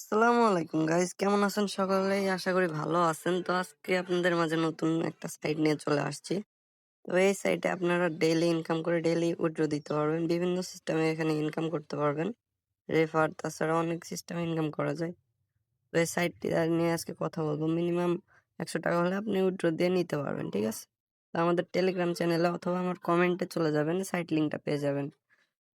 আসসালামু আলাইকুম গাইস, কেমন আছেন সকলেই? আশা করি ভালো আছেন। তো আজকে আপনাদের মাঝে নতুন একটা সাইট নিয়ে চলে আসছি। তো এই সাইটে আপনারা ডেইলি ইনকাম করে ডেইলি উইথড্র দিতে পারবেন। বিভিন্ন সিস্টেমে এখানে ইনকাম করতে পারবেন। রেফার তাছাড়া অনেক সিস্টেমে ইনকাম করা যায়। তো এই সাইটটি নিয়ে আজকে কথা বলবো। মিনিমাম 100 টাকা হলে আপনি উইথড্র দিয়ে নিতে পারবেন, ঠিক আছে? তো আমাদের টেলিগ্রাম চ্যানেলে অথবা আমার কমেন্টে চলে যাবেন, সাইট লিঙ্কটা পেয়ে যাবেন।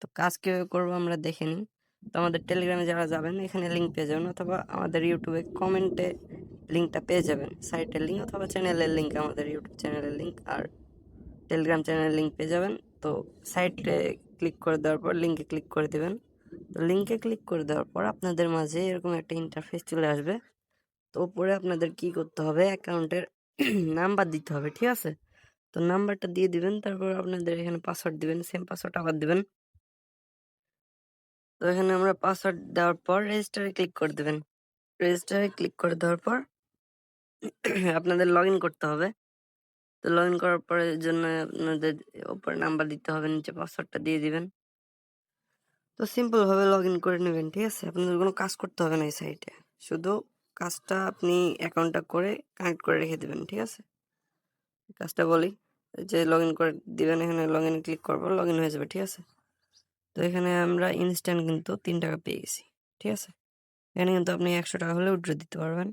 তো কাজ কিভাবে করবো আমরা দেখে নিই। তো আমাদের টেলিগ্রামে যারা যাবেন এখানে লিঙ্ক পেয়ে যাবেন, অথবা আমাদের ইউটিউবে কমেন্টে লিঙ্কটা পেয়ে যাবেন, সাইটের লিঙ্ক অথবা চ্যানেলের লিঙ্ক, আমাদের ইউটিউব চ্যানেলের লিঙ্ক আর টেলিগ্রাম চ্যানেলের লিঙ্ক পেয়ে যাবেন। তো সাইটে ক্লিক করে দেওয়ার পর লিঙ্কে ক্লিক করে দেবেন। তো লিঙ্কে ক্লিক করে দেওয়ার পর আপনাদের মাঝে এরকম একটা ইন্টারফেস চলে আসবে। তো উপরে আপনাদের কি করতে হবে, অ্যাকাউন্টের নাম্বার দিতে হবে, ঠিক আছে? তো নাম্বারটা দিয়ে দিবেন, তারপর আপনাদের এখানে পাসওয়ার্ড দিবেন, সেম পাসওয়ার্ড আবার দিবেন। তো এখানে আমরা পাসওয়ার্ড দেওয়ার পর রেজিস্টারে ক্লিক করে দেবেন। রেজিস্টারে ক্লিক করে দেওয়ার পর আপনাদের লগ ইন করতে হবে। তো লগ ইন করার পরের জন্য আপনাদের উপরে নাম্বার দিতে হবে, নিচে পাসওয়ার্ডটা দিয়ে দিবেন। তো সিম্পল ভাবে লগ ইন করে নেবেন, ঠিক আছে? আপনাদের কোনো কাজ করতে হবে না এই সাইটে, শুধু কাজটা আপনি অ্যাকাউন্টটা করে কানেক্ট করে রেখে দেবেন, ঠিক আছে? কাজটা বলি, যে লগ ইন করে দিবেন, এখানে লগ ইনে ক্লিক করবো, লগ ইন হয়ে যাবে, ঠিক আছে? তো এখানে আমরা ইনস্ট্যান্ট কিন্তু 3 টাকা পেয়ে গেছি, ঠিক আছে? এখানে কিন্তু আপনি 100 টাকা হলে উইথড্র দিতে পারবেন।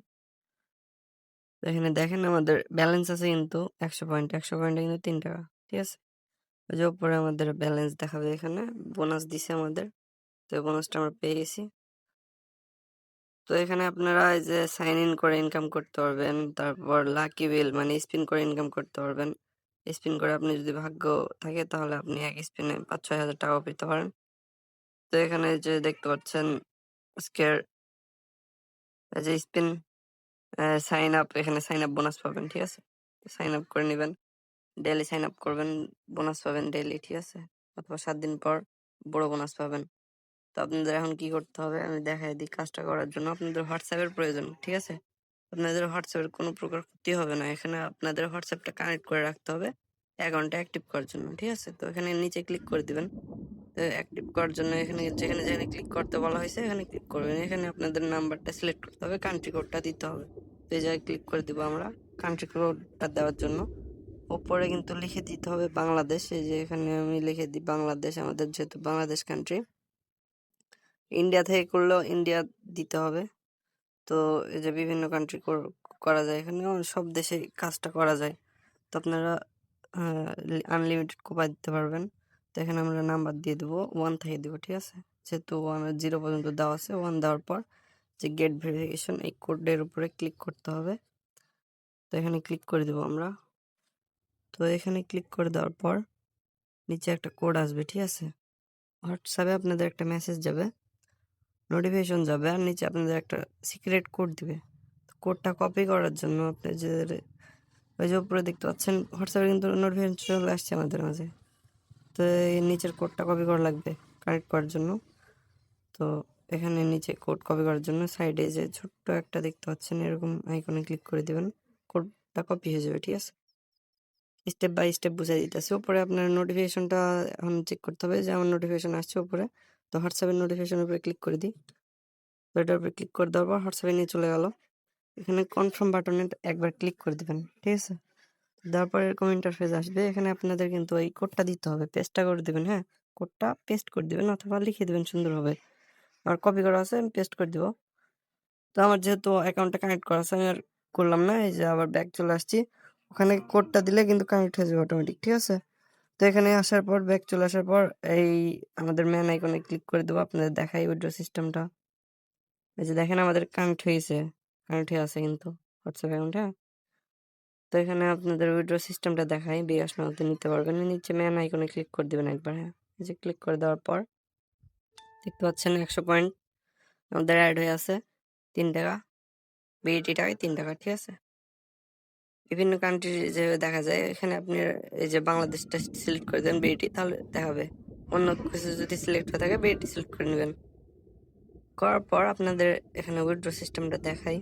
তো এখানে দেখেন আমাদের ব্যালেন্স আছে কিন্তু 100 পয়েন্ট, 100 পয়েন্টে কিন্তু 3 টাকা, ঠিক আছে? ওই যে উপরে আমাদের ব্যালেন্স দেখাবে, এখানে বোনাস দিছে আমাদের। তো বোনাসটা আমরা পেয়ে গেছি। তো এখানে আপনারা এই যে সাইন ইন করে ইনকাম করতে পারবেন, তারপর লাকি বিল মানে স্পিন করে ইনকাম করতে পারবেন। স্পিন করে আপনি যদি ভাগ্য থাকে তাহলে আপনি এক স্পিনে 5-6 হাজার টাকাও পেতে পারেন। তো এখানে যে দেখতে পাচ্ছেন আজকের যে স্পিন সাইন আপ, এখানে সাইন আপ বোনাস পাবেন, ঠিক আছে? সাইন আপ করে নেবেন, ডেইলি সাইন আপ করবেন, বোনাস পাবেন ডেইলি, ঠিক আছে? অথবা 7 দিন পর বড় বোনাস পাবেন। তো আপনাদের এখন কি করতে হবে আমি দেখাই দিই। কাজটা করার জন্য আপনাদের হোয়াটসঅ্যাপের প্রয়োজন, ঠিক আছে? আপনাদের হোয়াটসঅ্যাপের কোনো প্রকার ক্ষতি হবে না। এখানে আপনাদের হোয়াটসঅ্যাপটা কানেক্ট করে রাখতে হবে অ্যাকাউন্টটা অ্যাক্টিভ করার জন্য, ঠিক আছে? তো এখানে নিচে ক্লিক করে দিবেন। তো অ্যাক্টিভ করার জন্য এখানে যেখানে যেখানে ক্লিক করতে বলা হয়েছে এখানে ক্লিক করবেন। এখানে আপনাদের নাম্বারটা সিলেক্ট করতে হবে, কান্ট্রি কোডটা দিতে হবে। তো এই জায়গায় ক্লিক করে দিব আমরা কান্ট্রি কোডটা দেওয়ার জন্য। উপরে কিন্তু লিখে দিতে হবে বাংলাদেশ। এই যে এখানে আমি লিখে দিই বাংলাদেশ, আমাদের যেহেতু বাংলাদেশ কান্ট্রি। ইন্ডিয়া থেকে করলেও ইন্ডিয়া দিতে হবে। তো এই যে বিভিন্ন কান্ট্রি করা যায়, এখানে সব দেশে কাজটা করা যায়। তো আপনারা আনলিমিটেড কোপায় দিতে পারবেন। তো এখানে আমরা নাম্বার দিয়ে দেবো, 1 থেকে দেবো, ঠিক আছে? যেহেতু 0 পর্যন্ত দেওয়া আছে, 1 দেওয়ার পর যে গেট ভেরিফিকেশন, এই কোডের উপরে ক্লিক করতে হবে। তো এখানে ক্লিক করে দেবো আমরা। তো এখানে ক্লিক করে দেওয়ার পর নিচে একটা কোড আসবে, ঠিক আছে? হোয়াটসঅ্যাপে আপনাদের একটা মেসেজ যাবে, নোটিফিকেশন যাবে, আর নিচে আপনাদের একটা সিক্রেট কোড দিবে। কোডটা কপি করার জন্য আপনি যে ওই যে উপরে দেখতে পাচ্ছেন হোয়াটসঅ্যাপে কিন্তু নোটিফিকেশন চলে আসছে আমাদের মাঝে। তো এই নিচের কোডটা কপি করা লাগবে কানেক্ট করার জন্য। তো এখানে নিচে কোড কপি করার জন্য সাইডে যে ছোট্ট একটা দেখতে পাচ্ছেন এরকম আইকনে ক্লিক করে দেবেন, কোডটা কপি হয়ে যাবে, ঠিক আছে? স্টেপ বাই স্টেপ বুঝাই দিতেছে। উপরে আপনার নোটিফিকেশনটা এখন চেক করতে হবে যে আমার নোটিফিকেশন আসছে উপরে। তো হোয়াটসঅ্যাপের নোটিফিকেশনের উপরে ক্লিক করে দিই। তো এটার উপরে ক্লিক করে দেওয়ার পর হোয়াটসঅ্যাপে নিয়ে চলে গেল। এখানে কনফার্ম বাটনে একবার ক্লিক করে দিবেন, ঠিক আছে? দেওয়ার পর এরকম ইন্টারফেস আসবে। এখানে আপনাদের কিন্তু এই কোডটা দিতে হবে, পেস্টটা করে দিবেন, হ্যাঁ? কোডটা পেস্ট করে দিবেন অথবা লিখে দিবেন সুন্দরভাবে। আমার কপি করা আছে, আমি পেস্ট করে দিব। তো আমার যেহেতু অ্যাকাউন্টটা কানেক্ট করা আছে আমি আর করলাম না, এই যে আবার ব্যাক চলে আসছি। ওখানে কোডটা দিলে কিন্তু কানেক্ট হয়ে যাবে অটোমেটিক, ঠিক আছে? তো এখানে আসার পর ব্যাক চলে আসার পর এই আমাদের ম্যান আইকনে ক্লিক করে দেবো, আপনাদের দেখাই উইথড্র সিস্টেমটা। এই যে দেখেন আমাদের কানেক্ট হয়েছে, কানেক্ট হয়ে আছে কিন্তু হোয়াটসঅ্যাপ অ্যাকাউন্টে। তো এখানে আপনাদের উইথড্র সিস্টেমটা দেখাই, বিকাশ নগদে নিতে পারবেন। নিচে ম্যান আইকনে ক্লিক করে দেবেন একবার, হ্যাঁ? এই যে ক্লিক করে দেওয়ার পর দেখতে পাচ্ছেন 100 পয়েন্ট আমাদের অ্যাড হয়ে আছে, 3 টাকা, বিএটি টাকায় 3 টাকা, ঠিক আছে? বিভিন্ন কান্ট্রি যে দেখা যায়, এখানে আপনি এই যে বাংলাদেশটা সিলেক্ট করে দেন বিএটি, তাহলে দেখাবে। অন্য কিছু যদি সিলেক্ট হয়ে থাকে বিএটি সিলেক্ট করে নেবেন। করার পর আপনাদের এখানে উইথড্র সিস্টেমটা দেখাই।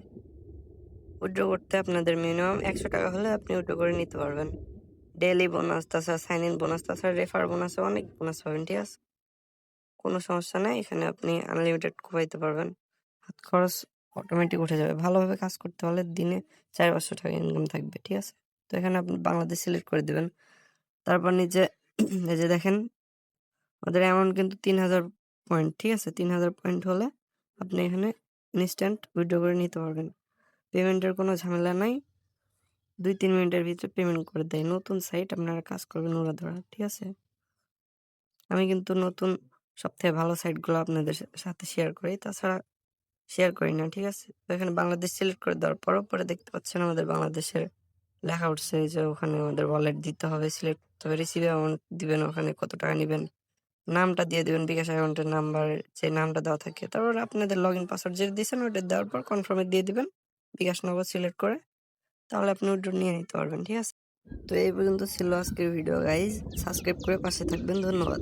উইথড্র করতে আপনাদের মিনিমাম 100 টাকা হলে আপনি উইথড্র করে নিতে পারবেন। ডেইলি বোনাস, তাছাড়া সাইন ইন বোনাস, তাছাড়া রেফার বোনাসে অনেক বোনাস পাবেন, ঠিক আছে? কোনো সমস্যা নাই, এখানে আপনি আনলিমিটেড কোপাইতে পারবেন। হাত খরচ অটোমেটিক উঠে যাবে। ভালোভাবে কাজ করতে হলে দিনে 400-500 টাকা ইনকাম থাকবে, ঠিক আছে? তো এখানে আপনি বাংলাদেশ সিলেক্ট করে দিবেন। তারপর নিচে এই যে দেখেন ওদের অ্যামাউন্ট কিন্তু 3000 পয়েন্ট, ঠিক আছে? 3000 পয়েন্ট হলে আপনি এখানে ইনস্ট্যান্ট উইথড্র করে নিতে পারবেন। পেমেন্টের কোনো ঝামেলা নাই। 2-3 মিনিটের ভিতরে পেমেন্ট করে দেয়। নতুন সাইট, আপনারা কাজ করবেন উড়াধুরা, ঠিক আছে? আমি কিন্তু নতুন সবথেকে ভালো সাইটগুলো আপনাদের সাথে শেয়ার করি, তাছাড়া শেয়ার করি না, ঠিক আছে? তো এখানে বাংলাদেশ সিলেক্ট করে দেওয়ার পর উপরে দেখতে পাচ্ছেন আমাদের বাংলাদেশের লেখা উঠছে, এই যে ওখানে আমাদের ওয়ালেট দিতে হবে, সিলেক্ট করতে হবে, রিসিভ অ্যামাউন্ট দিবেন, ওখানে কত টাকা নিবেন, নামটা দিয়ে দিবেন, বিকাশ অ্যাকাউন্টের নাম্বার যে নামটা দেওয়া থাকে, তারপর আপনাদের লগইন পাসওয়ার্ড যেটা দিয়েছেন ওটা দেওয়ার পর কনফার্মে দিয়ে দিবেন বিকাশ নগদ সিলেক্ট করে, তাহলে আপনি উইথড্র নিয়ে নিতে পারবেন, ঠিক আছে? তো এই পর্যন্ত ছিল আজকের ভিডিও গাইজ। সাবস্ক্রাইব করে পাশে থাকবেন, ধন্যবাদ।